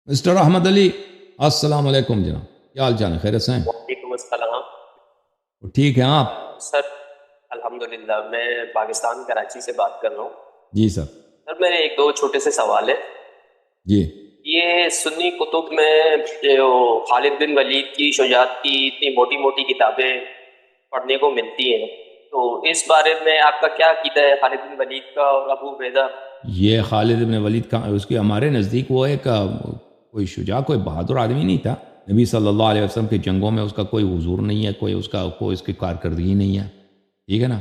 Mister Ahmad علی، السلام علیکم جناب، کیا حال چال ہے؟ خیریت سے ہیں؟ وعلیکم السلام ٹھیک ہیں آپ؟ سر، الحمدللہ میں پاکستان کراچی سے بات کر رہا ہوں. جی سر. سر میرے ایک دو چھوٹے سے سوال ہیں. جی یہ سنی کتب میں جو خالد بن ولید کی شجاعت کی اتنی موٹی موٹی کتابیں پڑھنے کو ملتی ہیں، تو اس بارے میں آپ کا کیا عقیدہ ہے خالد بن ولید کا اور ابو عبیدہ؟ یہ خالد بن ولید کا اس کے ہمارے نزدیک وہ ایک کوئی شجاع، کوئی بہادر آدمی نہیں تھا. نبی صلی اللہ علیہ وسلم کے جنگوں میں اس کا کوئی حضور نہیں ہے، کوئی اس کی کارکردگی نہیں ہے. ٹھیک ہے نا.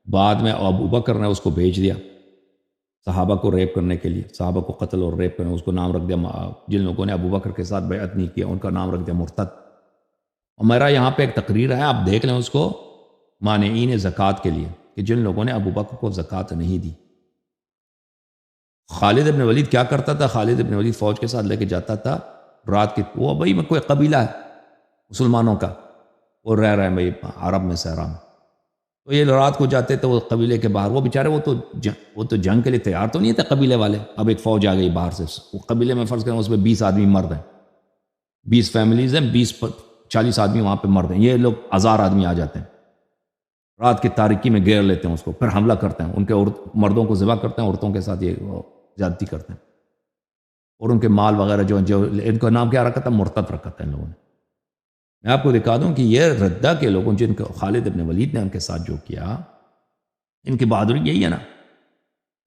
بعد میں ابو بکر نے اس کو بھیج دیا صحابہ کو ریپ کرنے کے لیے، صحابہ کو قتل اور ریپ کرنے. اس کو نام رکھ دیا، جن لوگوں نے ابو بکر کے ساتھ بیعت نہیں کیا ان کا نام رکھ دیا مرتد. اور میرا یہاں پہ ایک تقریر ہے، آپ دیکھ لیں اس کو، مانعین زکوٰۃ کے لیے، کہ جن لوگوں نے ابو بکر کو زکوٰۃ نہیں دی. خالد ابن ولید کیا کرتا تھا؟ خالد ابن ولید فوج کے ساتھ لے کے جاتا تھا رات کی، وہ بھائی میں کوئی قبیلہ ہے مسلمانوں کا، وہ رہ رہے ہیں بھائی عرب میں صحرا میں، تو یہ رات کو جاتے تھے وہ قبیلے کے باہر. وہ بیچارے وہ تو جنگ کے لیے تیار تو نہیں تھے قبیلے والے. اب ایک فوج آ گئی باہر سے، وہ قبیلے میں فرض کریں اس میں 20 آدمی مرد ہیں، 20 فیملیز ہیں، 40 آدمی وہاں پہ مرد ہیں. یہ لوگ 1000 آدمی آ جاتے ہیں، رات کی تاریکی میں گھیر لیتے ہیں اس کو، پھر حملہ کرتے ہیں، ان کے مردوں کو ذبح کرتے ہیں، عورتوں کے ساتھ یہ زیادتی کرتے ہیں، اور ان کے مال وغیرہ جو ان کا نام کیا رکھا تھا؟ مرتد رکھا تھا ان لوگوں نے. میں آپ کو دکھا دوں کہ یہ ردہ کے لوگوں جن کو خالد ابن ولید نے ان کے ساتھ جو کیا، ان کی بہادری یہی ہے نا.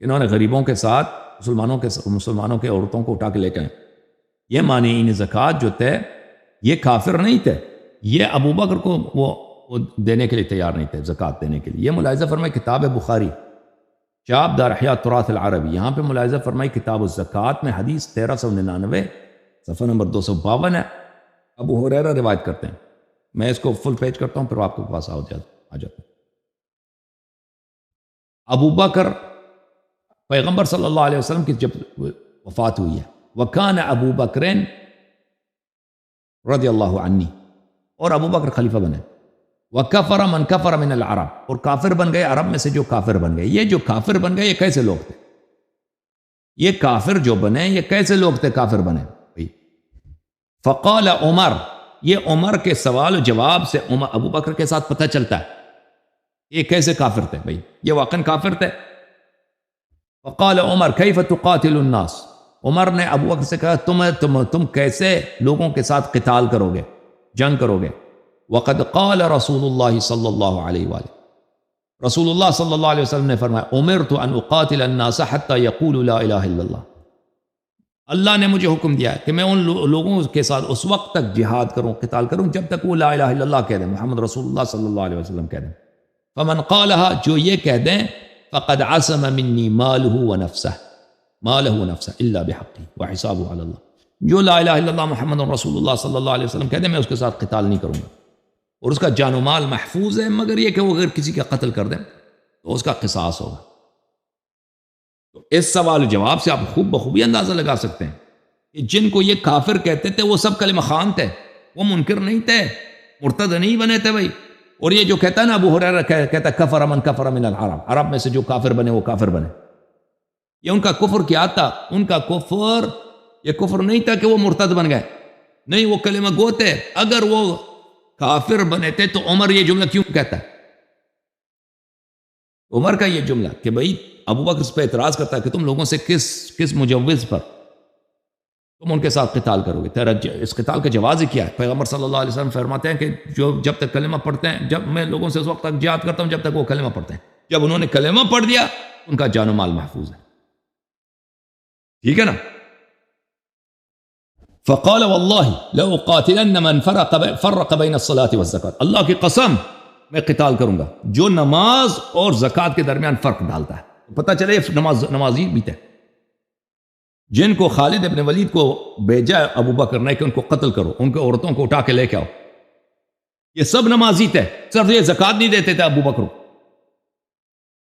انہوں نے غریبوں کے ساتھ مسلمانوں کے عورتوں کو اٹھا کے لے گئے. یہ مانعین زکوٰۃ جو تھے یہ کافر نہیں تھے، یہ ابو بکر کو وہ دینے کے لیے تیار نہیں تھے، زکوٰۃ دینے کے لیے. یہ ملاحظہ فرمائے کتاب بخاری چاپ دار احیاء تراث العربی، یہاں پہ ملاحظہ فرمائی کتاب الزکوٰۃ میں حدیث 1399 صفحہ نمبر 252 ہے. ابو ہریرہ روایت کرتے ہیں. میں اس کو فل پیج کرتا ہوں پھر آپ کے پاس آ جاتا ہوں. ابو بکر پیغمبر صلی اللہ علیہ وسلم کی جب وفات ہوئی ہے، وکان ابو بکر رضی اللہ عنہ، اور ابو بکر خلیفہ بنے. وکفر من کفر من العرب، اور کافر بن گئے عرب میں سے جو کافر بن گئے. یہ جو کافر بن گئے یہ کیسے لوگ تھے؟ یہ کافر جو بنے یہ کیسے لوگ تھے کافر بنے؟ فقال عمر، یہ عمر کے سوال و جواب سے ابو بکر کے ساتھ پتہ چلتا ہے یہ کیسے کافر تھے. بھائی یہ واقعا کافر تھے. فقال عمر کیف تقاتل الناس، عمر نے ابو بکر سے کہا تم کیسے لوگوں کے ساتھ قتال کرو گے، جنگ کرو گے. وقد قال رسول اللہ صلی اللہ علیہ وآلہ، رسول اللہ صلی اللہ علیہ وسلم نے فرمایا امرت ان اقاتل الناس حتی یقولوا لا الہ الا اللہ، اللہ نے مجھے حکم دیا ہے کہ میں ان لوگوں کے ساتھ اس وقت تک جہاد کروں، قتال کروں جب تک وہ لا الہ الا اللہ کہہ دیں، محمد رسول اللہ صلی اللہ علیہ وسلم کہہ دیں. فمن قالها، جو یہ کہہ دیں، فقد عصم منی مالہ ونفسہ الا بحقی وحسابہ علی اللہ، جو لا الہ الا اللہ محمد رسول اللہ صلی اللہ علیہ وسلم کہہ دیں میں اس کے ساتھ قتال نہیں کروں گا، اور اس کا جان و مال محفوظ ہے، مگر یہ کہ وہ اگر کسی کا قتل کر دیں تو اس کا قصاص ہوگا. تو اس سوال و جواب سے آپ خوب بخوبی اندازہ لگا سکتے ہیں کہ جن کو یہ کافر کہتے تھے وہ سب کلمہ خوان تھے، وہ منکر نہیں تھے، مرتد نہیں بنے تھے بھائی. اور یہ جو کہتا ہے نا ابو ہریرہ کہتا ہے کفر من کفر من العرب، عرب میں سے جو کافر بنے وہ کافر بنے. یہ ان کا کفر کیا تھا؟ ان کا کفر یہ کفر نہیں تھا کہ وہ مرتد بن گئے، نہیں، وہ کلمہ گو تھے. اگر وہ کافر بنے تھے تو عمر یہ جملہ کیوں کہتا ہے؟ عمر کا یہ جملہ کہ بھئی ابو بکر اس پہ اعتراض کرتا ہے کہ تم لوگوں سے کس مجوز پر تم ان کے ساتھ قتال کرو گے، تیرا اس قتال کا جواز ہی کیا ہے؟ پیغمبر صلی اللہ علیہ وسلم فرماتے ہیں کہ جب تک کلمہ پڑھتے ہیں، جب میں لوگوں سے اس وقت تک جہاد کرتا ہوں جب تک وہ کلمہ پڑھتے ہیں، جب انہوں نے کلمہ پڑھ دیا ان کا جان و مال محفوظ ہے. ٹھیک ہے نا. فقال واللہ لأقاتلن من فرق بین الصلاة والزکاة، اللہ کی قسم میں قتال کروں گا جو نماز اور زکوٰۃ کے درمیان فرق ڈالتا ہے. پتہ چلے نمازی بھی تھے جن کو خالد ابن ولید کو بھیجا ابو بکر نے کہ ان کو قتل کرو، ان کے عورتوں کو اٹھا کے لے کے آؤ، یہ سب نمازی تھے، صرف یہ زکوٰۃ نہیں دیتے تھے ابو بکر.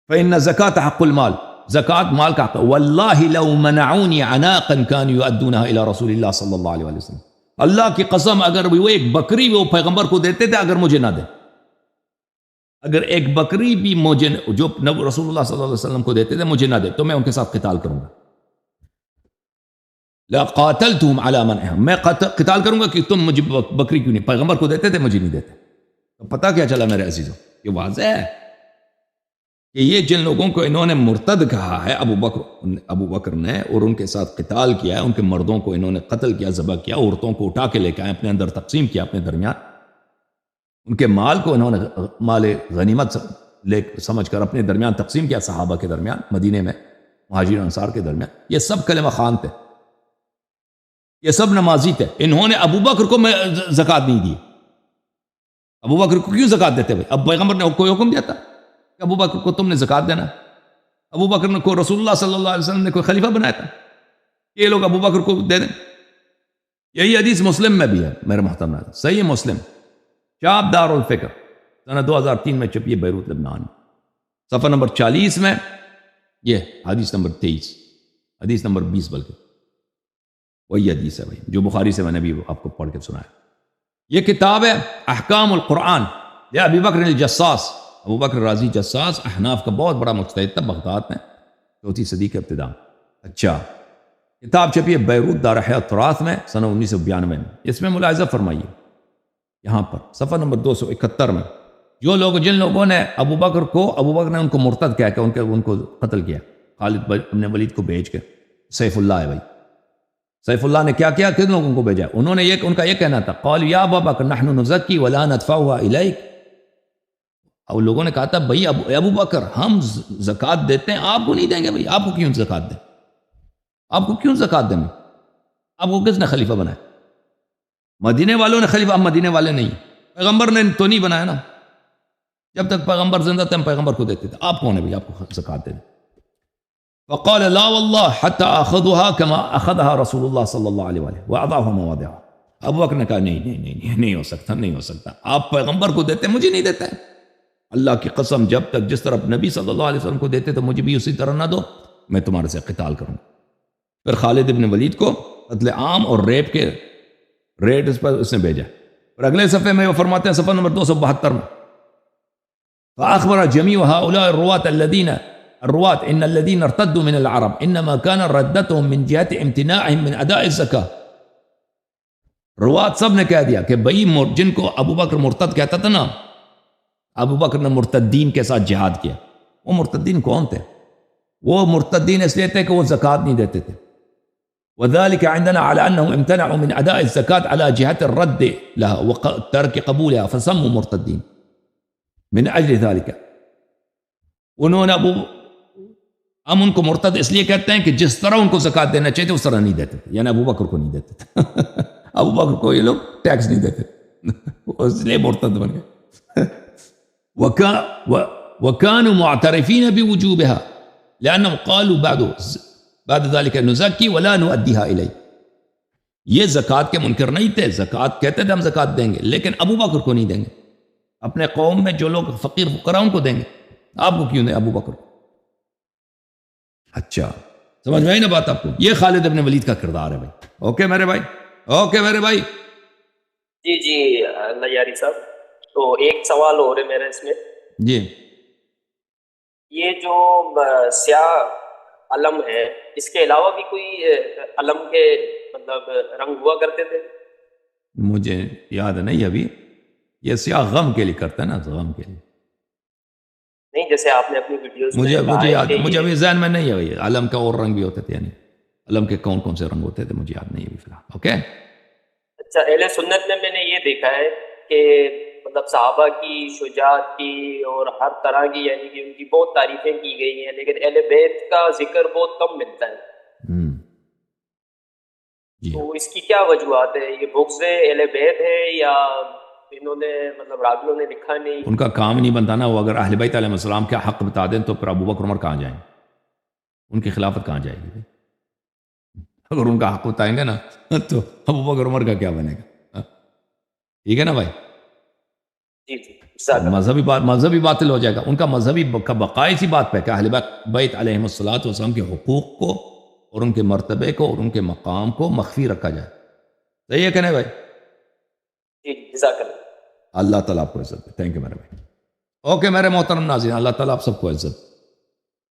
فإن الزکاة حق المال، زکوٰۃ مال کا حق. واللہ لو منعونی عناقا كانوا يؤدونها الى رسول اللہ صلی اللہ علیہ وسلم، اللہ کی قسم اگر وہ ایک بکری وہ پیغمبر کو دیتے تھے اگر مجھے نہ دے، اگر ایک بکری بھی مجھے جو رسول اللہ صلی اللہ علیہ وسلم کو دیتے تھے مجھے نہ دے تو میں ان کے ساتھ قتال کروں گا. لقاتلتهم على منعهم، میں قتال کروں گا کہ تم مجھے بکری کیوں نہیں، پیغمبر کو دیتے تھے مجھے نہیں دیتے. تو پتہ کیا چلا میرے عزیزوں، یہ واضح ہے کہ یہ جن لوگوں کو انہوں نے مرتد کہا ہے ابو بکر نے، اور ان کے ساتھ قتال کیا ہے، ان کے مردوں کو انہوں نے قتل کیا، ذبح کیا، عورتوں کو اٹھا کے لے کے آئے، اپنے اندر تقسیم کیا اپنے درمیان، ان کے مال کو انہوں نے مال غنیمت سمجھ کر اپنے درمیان تقسیم کیا، صحابہ کے درمیان، مدینے میں مہاجرین انصار کے درمیان. یہ سب کلمہ خوان تھے، یہ سب نمازی تھے. انہوں نے ابو بکر کو زکوٰۃ نہیں دی. ابو بکر کو کیوں زکوٰۃ دیتے بھائی؟ اب پیغمبر نے کوئی حکم دیا تھا کہ ابو بکر کو تم نے زکوٰۃ دینا؟ ابو بکر نے کو رسول اللہ صلی اللہ علیہ وسلم نے کوئی خلیفہ بنایا تھا کہ یہ لوگ ابو بکر کو دے دیں؟ یہی حدیث مسلم میں بھی ہے میرے محترم، صحیح مسلم، چاپ دار الفکر، سنہ 2003 میں چھپی ہے بیروت لبنان میں، صفحہ نمبر 40 میں، یہ حدیث نمبر 23، حدیث نمبر 20 بلکہ وہی حدیث ہے بھائی جو بخاری سے میں نے بھی آپ کو پڑھ کے سنایا. یہ کتاب ہے احکام القرآن یا ابی بکر الجساس. ابو بکر رازی جساس احناف کا بہت بڑا مجتہد تھا بغداد میں 4ویں صدی کے ابتدا. اچھا، کتاب چھپی ہے بیروت دار حیات تراث میں سنہ 1992 میں. اس میں ملاحظہ فرمائیے یہاں پر صفحہ نمبر 271 میں، جن لوگوں نے ابو بکر نے ان کو مرتد کہہ کے ان کو قتل کیا، خالد بن ولید کو بھیج کے. سیف اللہ ہے بھائی، سیف اللہ نے کیا کیا، کن لوگوں کو بھیجا؟ انہوں نے ان کا یہ کہنا تھا، قال یا ابا بکر نحن نزکی ولا ندفعها الیک. اور لوگوں نے کہا تھا بھائی ابو بکر ہم زکوٰۃ دیتے ہیں، آپ کو نہیں دیں گے بھائی، آپ کو کیوں زکوٰۃ دیں؟ آپ کو کیوں زکوٰۃ دیں؟ آپ کو کس نے خلیفہ بنایا؟ مدینے والوں نے خلیفہ، ہم مدینے والے نہیں، پیغمبر نے تو نہیں بنایا نا. جب تک پیغمبر زندہ تھے ہم پیغمبر کو دیتے تھے، آپ کون ہے بھائی آپ کو زکوٰۃ دے دیں؟ فقال لا والله حتى اخذها كما اخذها رسول الله صلی اللہ علیہ وآلہ واضعها مواضعها. ابو بکر نے کہا نہیں ہو سکتا، آپ پیغمبر کو دیتے مجھے نہیں دیتے. اللہ کی قسم جب تک جس طرح نبی صلی اللہ علیہ وسلم کو دیتے تو مجھے بھی اسی طرح نہ دو، میں تمہارے سے قتال کروں. پھر خالد ابن ولید کو قتل عام اور ریٹ اس پر اس نے بھیجا. اور اگلے صفحے میں وہ فرماتے ہیں صفحہ نمبر 272 میں، فاخبر جميع هؤلاء الرواة ان الذين ارتدوا من العرب انما كان ردتهم من جهة امتناعهم من اداء الزکاة. روات سب نے کہہ دیا کہ بھئی جن کو ابو بکر مرتد کہتا تھا نا، ابو بکر نے مرتدین کے ساتھ جہاد کیا. وہ مرتدین کون تھے؟ وہ مرتدین اس لیے تھے کہ وہ زکوٰۃ نہیں دیتے تھے. وذلك عندنا على انهم امتنعوا من اداء الزکاة على جهة الرد لها وترك قبولها فسموا مرتدین. من اجل ذلك انہوں نے ہم ان کو مرتد اس لیے کہتے ہیں کہ جس طرح ان کو زکوٰۃ دینا چاہیے اس طرح نہیں دیتے تھے، یعنی ابو بکر کو نہیں دیتے تھے. ابو بکر کو یہ لوگ ٹیکس نہیں دیتے اس لیے مرتد بن گئے. وكانوا معترفين بوجوبها لانهم قالوا بعد ذلك نزكي ولا نؤديها اليه. یہ زکوٰۃ کے منکر نہیں تھے، زکوٰۃ کہتے تھے ہم زکوٰۃ دیں گے، لیکن ابو بکر کو نہیں دیں گے. اپنے قوم میں جو لوگ فقیر فقراء ان کو دیں گے، آپ کو کیوں دیں ابو بکر کو؟ اچھا سمجھ میں آئی نا بات آپ کو؟ یہ خالد ابن ولید کا کردار ہے بھائی. اوکے میرے بھائی، اوکے میرے بھائی. جی لیاری صاحب، تو ایک سوال ہو رہا ہے میرا اس میں. جی یہ جو سیاہ علم ہے، اس کے علاوہ بھی کوئی علم کے مطلب رنگ ہوا کرتے تھے؟ مجھے یاد نہیں ابھی. یہ سیاہ غم کے لیے کرتا ہے نا، غم کے لیے نہیں، جیسے آپ نے اپنی ویڈیوز مجھے ابھی ذہن میں نہیں ہے بھائی. علم کا اور رنگ بھی ہوتے تھے، یعنی علم کے کون کون سے رنگ ہوتے تھے مجھے یاد نہیں ابھی فی الحال. اوکے اچھا، اہل سنت میں نے یہ دیکھا ہے کہ مطلب صحابہ کی شجاعت کی اور ہر طرح کی، یعنی کہ ان کی بہت تعریفیں کی گئی ہیں، لیکن اہل بیت کا ذکر بہت کم ملتا ہے. تو اس کی کیا وجوہات ہے؟ یہ بغض اہل بیت ہے یا انہوں نے مطلب راویوں نے لکھا نہیں؟ ان کا کام نہیں بنتا نا. وہ اگر اہل بیت علیہ السلام کا حق بتا دیں تو پھر ابو بکر عمر کہاں جائیں؟ ان کی خلافت کہاں جائے گی؟ اگر ان کا حق بتائیں گے نا تو ابو بکر عمر کا کیا بنے گا؟ ٹھیک ہے نا بھائی؟ مذہبی باطل ہو جائے گا. ان کا مذہبی کا بقائے سی بات پہ کہ اہل بیت علیہ السلام کے حقوق کو اور ان کے مرتبے کو اور ان کے مقام کو مخفی رکھا جائے. صحیح ہے کہ نہیں بھائی؟ اللہ تعالیٰ آپ کو عزت دے. تھینک یو میرے بھائی. اوکے میرے محترم ناظرین، اللہ تعالیٰ آپ سب کو عزت